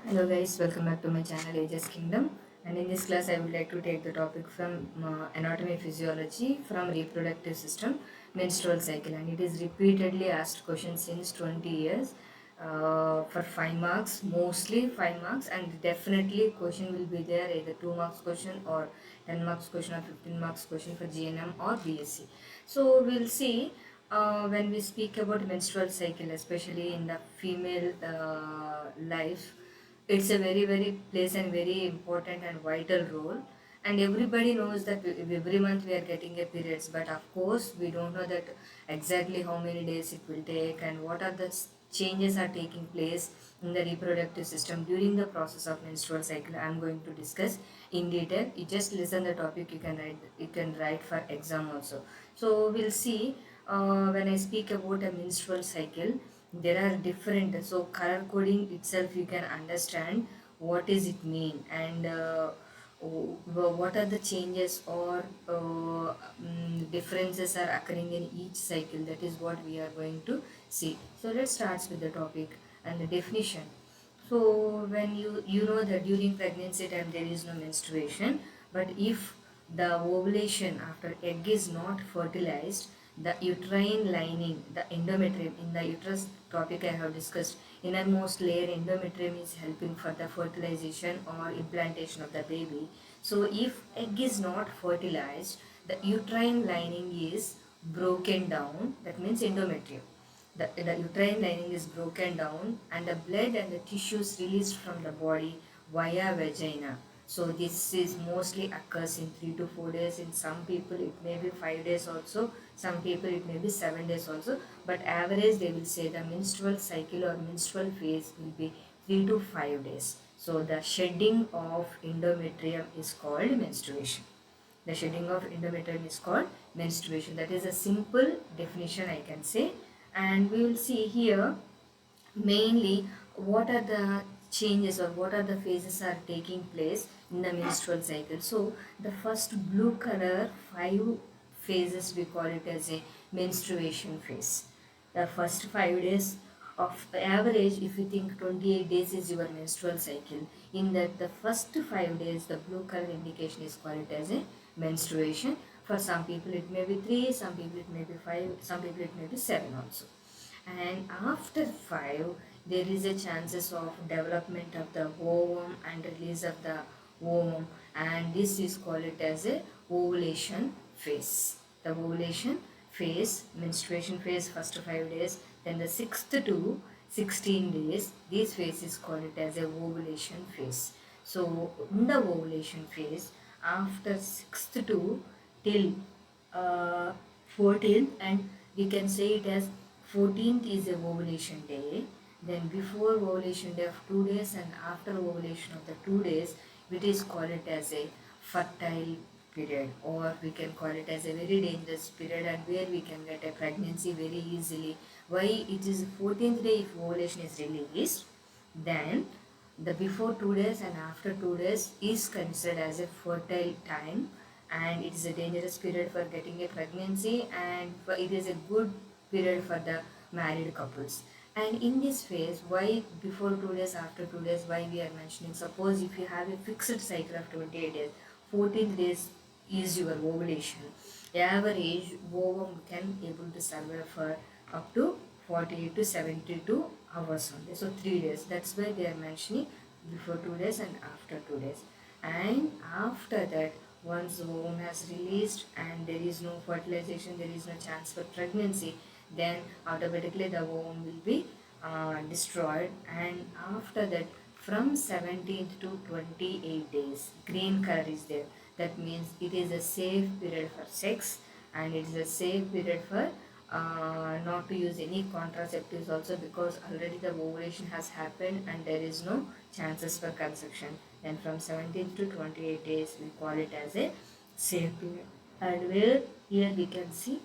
Hello guys, welcome back to my channel Ages Kingdom, and in this class I would like to take the topic from Anatomy and Physiology from reproductive system menstrual cycle, and it is repeatedly asked question since 20 years for 5 marks, mostly 5 marks, and definitely question will be there either 2 marks question or 10 marks question or 15 marks question for GNM or B.Sc. So we'll see when we speak about menstrual cycle, especially in the female life, it's a very plays a very important and vital role, and everybody knows that every month we are getting a periods, but of course we don't know that exactly how many days it will take and what are the changes are taking place in the reproductive system during the process of menstrual cycle. I'm going to discuss in detail. You just listen the topic, you can write for exam also. So we'll see when I speak about a menstrual cycle, there are different, so color coding itself you can understand what is it mean, and what are the changes or differences are occurring in each cycle. That is what we are going to see. So let's start with the topic and the definition. So when you know that during pregnancy time there is no menstruation, but if the ovulation after egg is not fertilized, the uterine lining, the endometrium in the uterus topic I have discussed, innermost layer endometrium is helping for the fertilization or implantation of the baby. So if egg is not fertilized, the uterine lining is broken down, that means endometrium. The uterine lining is broken down and the blood and the tissues released from the body via vagina. So this is mostly occurs in 3 to 4 days. In some people it may be 5 days also. Some people it may be 7 days also. But average they will say the menstrual cycle or menstrual phase will be 3 to 5 days. So the shedding of endometrium is called menstruation. The shedding of endometrium is called menstruation. That is a simple definition I can say. And we will see here mainly what are the changes or what are the phases are taking place in the menstrual cycle. So the first blue color 5 phases we call it as a menstruation phase. The first 5 days of average, if you think 28 days is your menstrual cycle, in that the first 5 days the blue color indication is called as a menstruation. For some people it may be 3, some people it may be 5, some people it may be 7 also. And after 5 there is a chances of development of the ovum and release of the ovum, and this is called it as a ovulation phase. The ovulation phase, menstruation phase, first 5 days, then the 6th to 16 days, this phase is called it as a ovulation phase. So in the ovulation phase, after 6th to till 14th, and we can say it as 14th is a ovulation day, then before ovulation day of 2 days and after ovulation of the 2 days, it is called it as a fertile period, or we can call it as a very dangerous period, and where we can get a pregnancy very easily. Why it is 14th day if ovulation is released, then the before 2 days and after 2 days is considered as a fertile time, and it is a dangerous period for getting a pregnancy, and it is a good period for the married couples. And in this phase, why before 2 days, after 2 days, why we are mentioning, suppose if you have a fixed cycle of 28 days, 14th days is your ovulation, average ovum can able to survive for up to 48 to 72 hours only. So 3 days, that's why they are mentioning before 2 days and after 2 days. And after that, once the ovum has released and there is no fertilization, there is no chance for pregnancy, then automatically the ovum will be destroyed. And after that, from 17th to 28 days, green color is there. That means it is a safe period for sex, and it is a safe period for not to use any contraceptives also, because already the ovulation has happened and there is no chances for conception. Then from 17th to 28 days we call it as a safe period. And where here we can see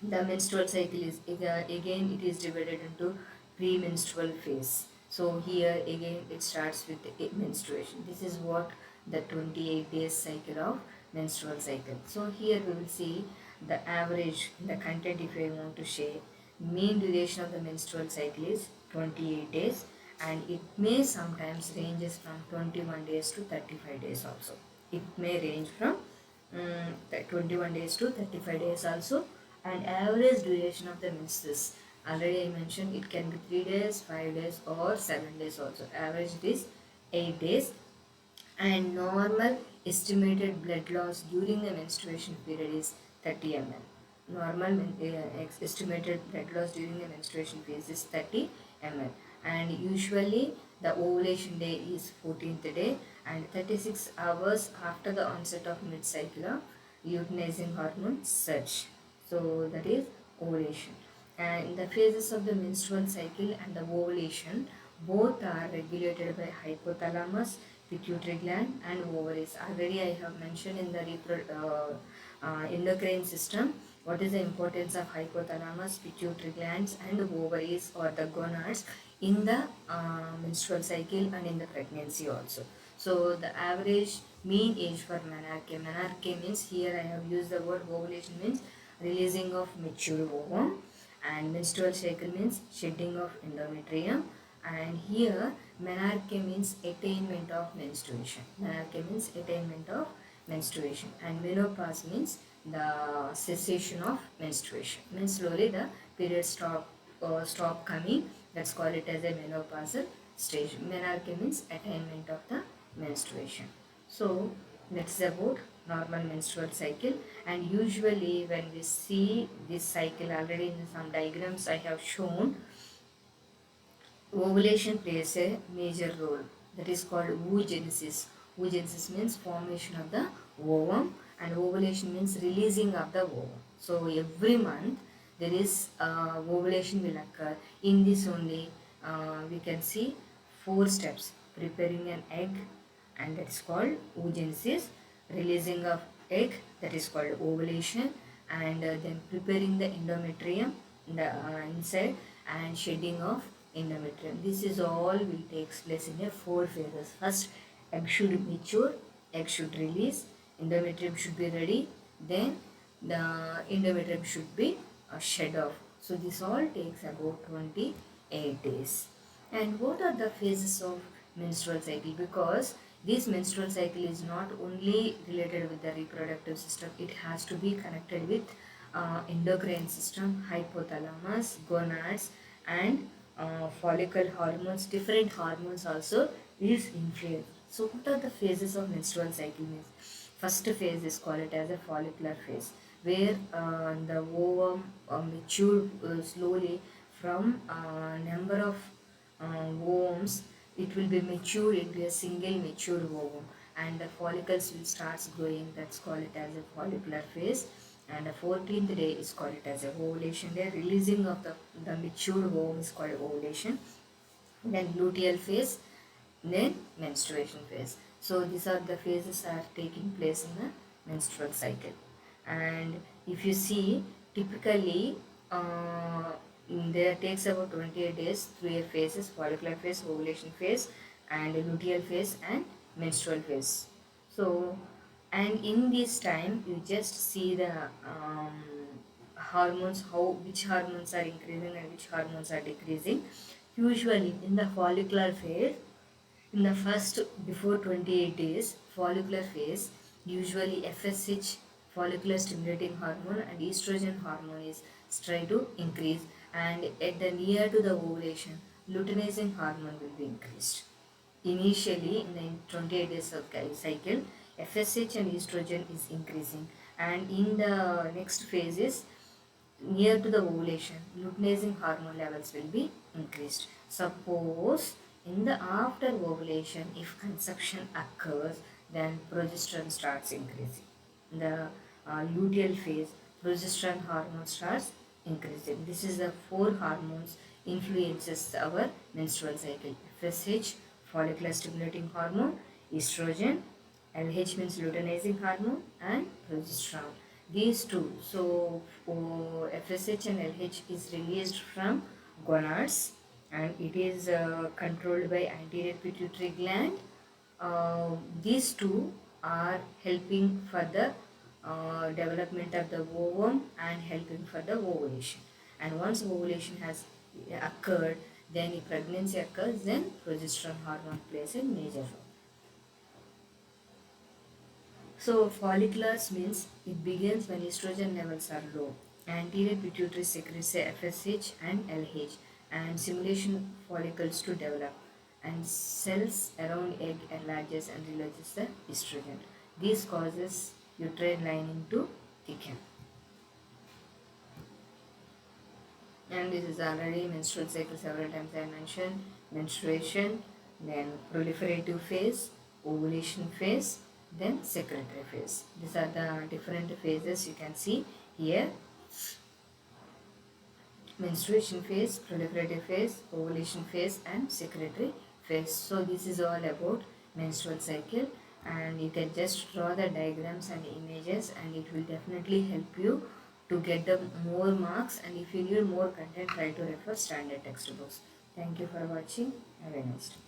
the menstrual cycle is again it is divided into premenstrual phase. So here again it starts with the menstruation. This is what the 28 days cycle of menstrual cycle. So here we will see the average, the content if I want to share. Mean duration of the menstrual cycle is 28 days, and it may sometimes ranges from 21 days to 35 days also. It may range from 21 days to 35 days also. And average duration of the menses, already I mentioned, it can be 3 days, 5 days or 7 days also. Average is 8 days. And normal estimated blood loss during the menstruation period is 30 ml. Normal estimated blood loss during the menstruation phase is 30 ml. And usually the ovulation day is 14th day, and 36 hours after the onset of mid-cycle of luteinizing hormone surge. So that is ovulation. And the phases of the menstrual cycle and the ovulation both are regulated by hypothalamus, pituitary gland and ovaries. Already I have mentioned in the endocrine system what is the importance of hypothalamus, pituitary glands and ovaries or the gonads in the menstrual cycle and in the pregnancy also. So the average mean age for menarche. Menarche means, here I have used the word ovulation, means releasing of mature ovum, and menstrual cycle means shedding of endometrium. And here menarche means attainment of menstruation. Menarche means attainment of menstruation, and menopause means the cessation of menstruation. Means slowly the period stop coming. Let's call it as a menopausal stage. Menarche means attainment of the menstruation. So that's about normal menstrual cycle. And usually when we see this cycle, already in some diagrams I have shown, ovulation plays a major role, that is called oogenesis. Oogenesis means formation of the ovum, and ovulation means releasing of the ovum. So every month there is ovulation will occur. In this only we can see 4 steps: preparing an egg, and that is called oogenesis; releasing of egg, that is called ovulation; and then preparing the endometrium in the inside, and shedding of endometrium. This is all will takes place in a 4 phases. First, egg should mature, egg should release, endometrium should be ready, then the endometrium should be shed off. So this all takes about 28 days. And what are the phases of menstrual cycle? Because this menstrual cycle is not only related with the reproductive system, it has to be connected with endocrine system, hypothalamus, gonads, and follicle hormones. Different hormones also is influenced. So what are the phases of menstrual cycle means? First phase is called it as a follicular phase, where the ovum mature slowly from number of ovums. It will be matured into a single mature ovum, and the follicles will start growing. That's called it as a follicular phase. And the 14th day is called it as a ovulation day. Releasing of the mature ovum is called ovulation. Then luteal phase, then menstruation phase. So these are the phases are taking place in the menstrual cycle. And if you see, typically there takes about 28 days through a phases: follicular phase, ovulation phase, and luteal phase, and menstrual phase. So, and in this time you just see the hormones, how which hormones are increasing and which hormones are decreasing. Usually in the follicular phase, in the first before 28 days follicular phase, usually FSH, follicular stimulating hormone, and estrogen hormone is try to increase, and at the near to the ovulation luteinizing hormone will be increased. Initially in the 28 days of cycle, FSH and estrogen is increasing, and in the next phases near to the ovulation, luteinizing hormone levels will be increased. Suppose in the after ovulation, if conception occurs, then progesterone starts increasing. In the luteal phase, progesterone hormone starts increasing. This is the 4 hormones influences our menstrual cycle: FSH, follicular stimulating hormone; estrogen; LH means luteinizing hormone; and progesterone. These two. So FSH and LH is released from gonads, and it is controlled by anterior pituitary gland. These two are helping for the development of the ovum and helping for the ovulation. And once ovulation has occurred, Then if pregnancy occurs, then progesterone hormone plays a major role. So folliculus means it begins when estrogen levels are low. Anterior pituitary secretes FSH and LH and stimulation follicles to develop, and cells around egg enlarges and releases the estrogen. This causes uterine lining to thicken. And this is already menstrual cycle several times I mentioned. Menstruation, then proliferative phase, ovulation phase, then secretory phase. These are the different phases you can see here. Menstruation phase, proliferative phase, ovulation phase and secretory phase. So this is all about menstrual cycle, and you can just draw the diagrams and images and it will definitely help you to get the more marks, and if you need more content try to refer standard textbooks. Thank you for watching. Have a nice day.